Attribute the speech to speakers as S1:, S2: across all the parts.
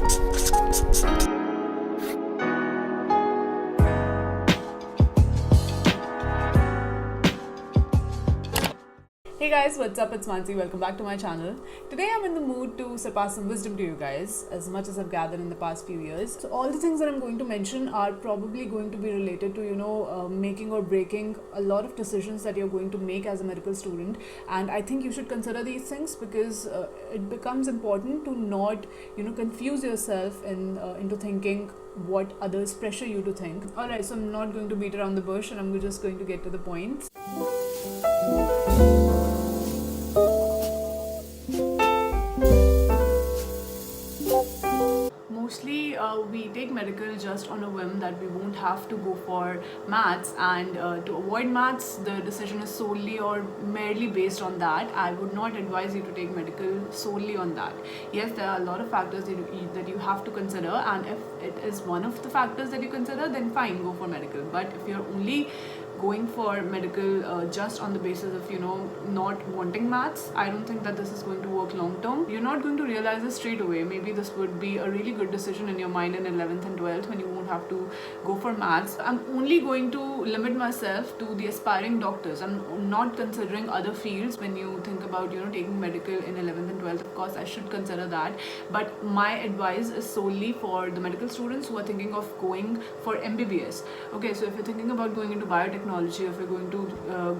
S1: Hey guys, what's up? It's Mansi. Welcome back to my channel. Today I'm in the mood to surpass some wisdom to you guys, as much as I've gathered in the past few years. So all the things that I'm going to mention are probably going to be related to, making or breaking a lot of decisions that you're going to make as a medical student. And I think you should consider these things because it becomes important to not, confuse yourself into thinking what others pressure you to think. Alright, so I'm not going to beat around the bush and I'm just going to get to the point. Mostly we take medical just on a whim that we won't have to go for maths, and to avoid maths the decision is solely or merely based on that. I would not advise you to take medical solely on that. Yes, there are a lot of factors that you have to consider, and if it is one of the factors that you consider, then fine, go for medical. But if you're only going for medical just on the basis of not wanting maths, I don't think that this is going to work long term. You're not going to realize this straight away. Maybe this would be a really good decision in your mind in 11th and 12th when you won't have to go for maths. I'm only going to limit myself to the aspiring doctors. I'm not considering other fields when you think about taking medical in 11th and 12th. Of course I should consider that, but my advice is solely for the medical students who are thinking of going for MBBS. Okay, so if you're thinking about going into biotechnology, if you're going to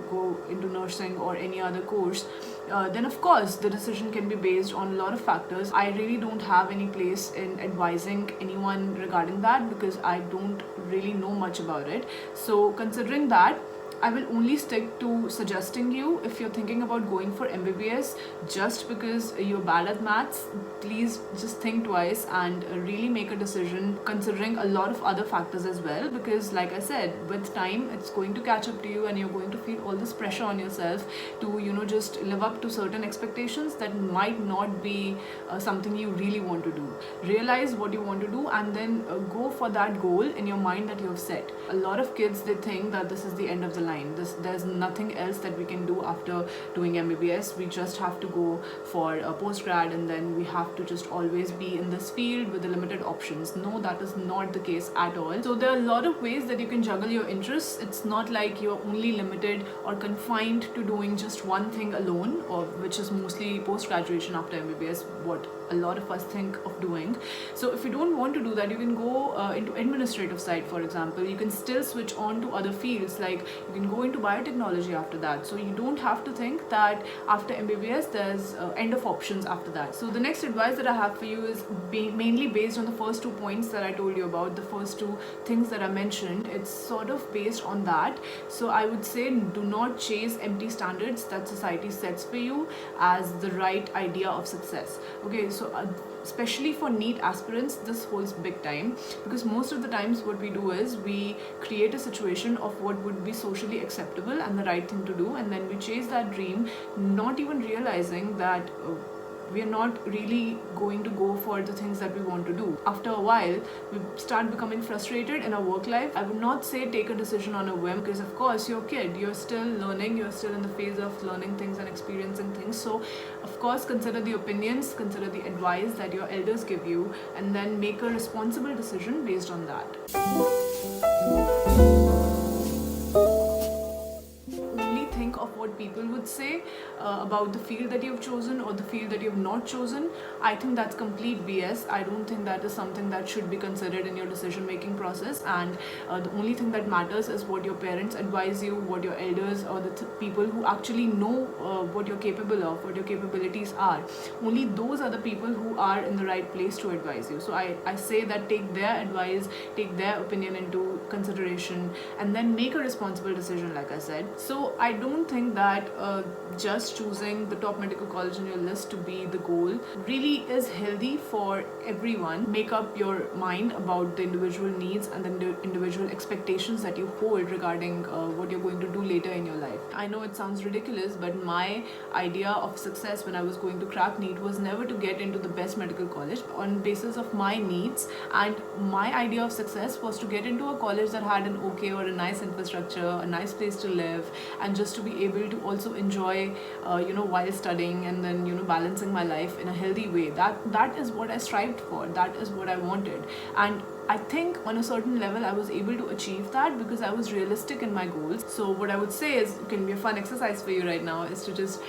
S1: go into nursing or any other course, then of course the decision can be based on a lot of factors. I really don't have any place in advising anyone regarding that because I don't really know much about it. So considering that, I will only stick to suggesting you, if you're thinking about going for MBBS just because you're bad at maths, please just think twice and really make a decision considering a lot of other factors as well, because like I said, with time it's going to catch up to you and you're going to feel all this pressure on yourself to just live up to certain expectations that might not be something you really want to do. Realize what you want to do and then go for that goal in your mind that you have set. A lot of kids, they think that this is the end of the line. There's nothing else that we can do after doing MBBS. We just have to go for a postgrad and then we have to just always be in this field with the limited options. No, that is not the case at all. So there are a lot of ways that you can juggle your interests. It's not like you're only limited or confined to doing just one thing alone, or which is mostly post-graduation after MBBS, what a lot of us think of doing. So if you don't want to do that, you can go into administrative side, for example. You can still switch on to other fields, like you can go into biotechnology after that. So you don't have to think that after MBBS there's end of options after that. So the next advice that I have for you is mainly based on the first 2 points that I told you about, the first 2 things that I mentioned. It's sort of based on that. So I would say, do not chase empty standards that society sets for you as the right idea of success. Okay, so especially for NEET aspirants, this holds big time, because most of the times what we do is we create a situation of what would be socially acceptable and the right thing to do, and then we chase that dream, not even realizing that we are not really going to go for the things that we want to do. After a while, we start becoming frustrated in our work life. I would not say take a decision on a whim, because of course you're a kid, you're still learning, you're still in the phase of learning things and experiencing things. So of course consider the opinions, consider the advice that your elders give you, and then make a responsible decision based on that. Think of what people would say about the field that you've chosen or the field that you've not chosen. I think that's complete BS. I don't think that is something that should be considered in your decision making process, and the only thing that matters is what your parents advise you, what your elders or the people who actually know what you're capable of, what your capabilities are. Only those are the people who are in the right place to advise you. So I say that take their advice, take their opinion into consideration, and then make a responsible decision, like I said. So I don't think that just choosing the top medical college in your list to be the goal really is healthy for everyone. Make up your mind about the individual needs and the individual expectations that you hold regarding what you're going to do later in your life. I know it sounds ridiculous, but my idea of success when I was going to crack NEET was never to get into the best medical college on basis of my needs, and my idea of success was to get into a college that had an okay or a nice infrastructure, a nice place to live, and just to be able able to also enjoy, while studying, and then balancing my life in a healthy way. That is what I strived for. That is what I wanted, and I think on a certain level I was able to achieve that because I was realistic in my goals. So what I would say is, can be a fun exercise for you right now, is to just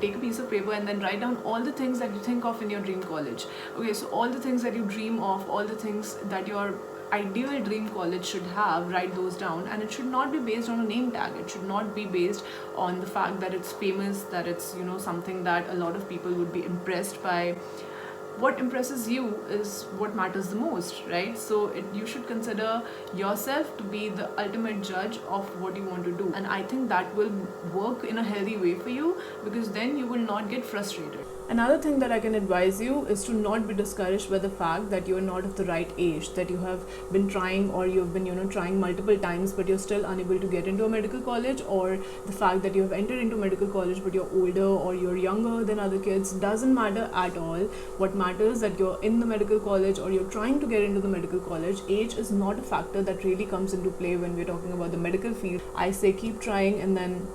S1: take a piece of paper and then write down all the things that you think of in your dream college. Okay, so all the things that you dream of, all the things that your ideal dream college should have, write those down. And it should not be based on a name tag. It should not be based on the fact that it's famous, that it's something that a lot of people would be impressed by. What impresses you is what matters the most, right? So you should consider yourself to be the ultimate judge of what you want to do, and I think that will work in a healthy way for you, because then you will not get frustrated. Another thing that I can advise you is to not be discouraged by the fact that you are not of the right age, that you have been trying, or you've been trying multiple times but you're still unable to get into a medical college, or the fact that you have entered into medical college but you're older or you're younger than other kids. Doesn't matter at all. What matters that you're in the medical college or you're trying to get into the medical college. Age is not a factor that really comes into play when we're talking about the medical field. I say keep trying, and then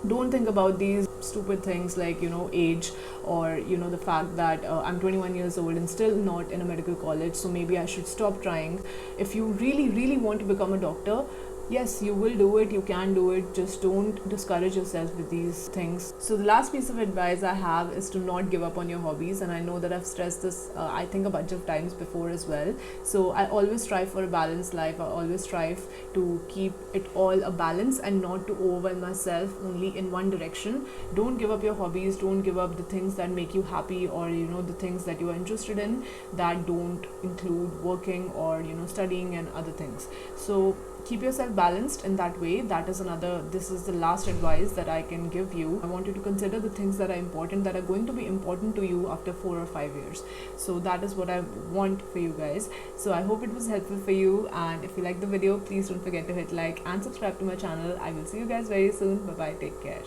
S1: don't think about these stupid things like age, or the fact that I'm 21 years old and still not in a medical college, so maybe I should stop trying. If you really want to become a doctor, yes, you will do it, you can do it. Just don't discourage yourself with these things. So the last piece of advice I have is to not give up on your hobbies, and I know that I've stressed this I think a bunch of times before as well. So I always strive for a balanced life. I always strive to keep it all a balance and not to overwhelm myself only in one direction. Don't give up your hobbies, don't give up the things that make you happy, or the things that you are interested in that don't include working or studying and other things. So keep yourself balanced in that way. This is the last advice that I can give you. I want you to consider the things that are important, that are going to be important to you after 4 or 5 years. So that is what I want for you guys. So I hope it was helpful for you, and if you like the video, please don't forget to hit like and subscribe to my channel. I will see you guys very soon. Bye bye, take care.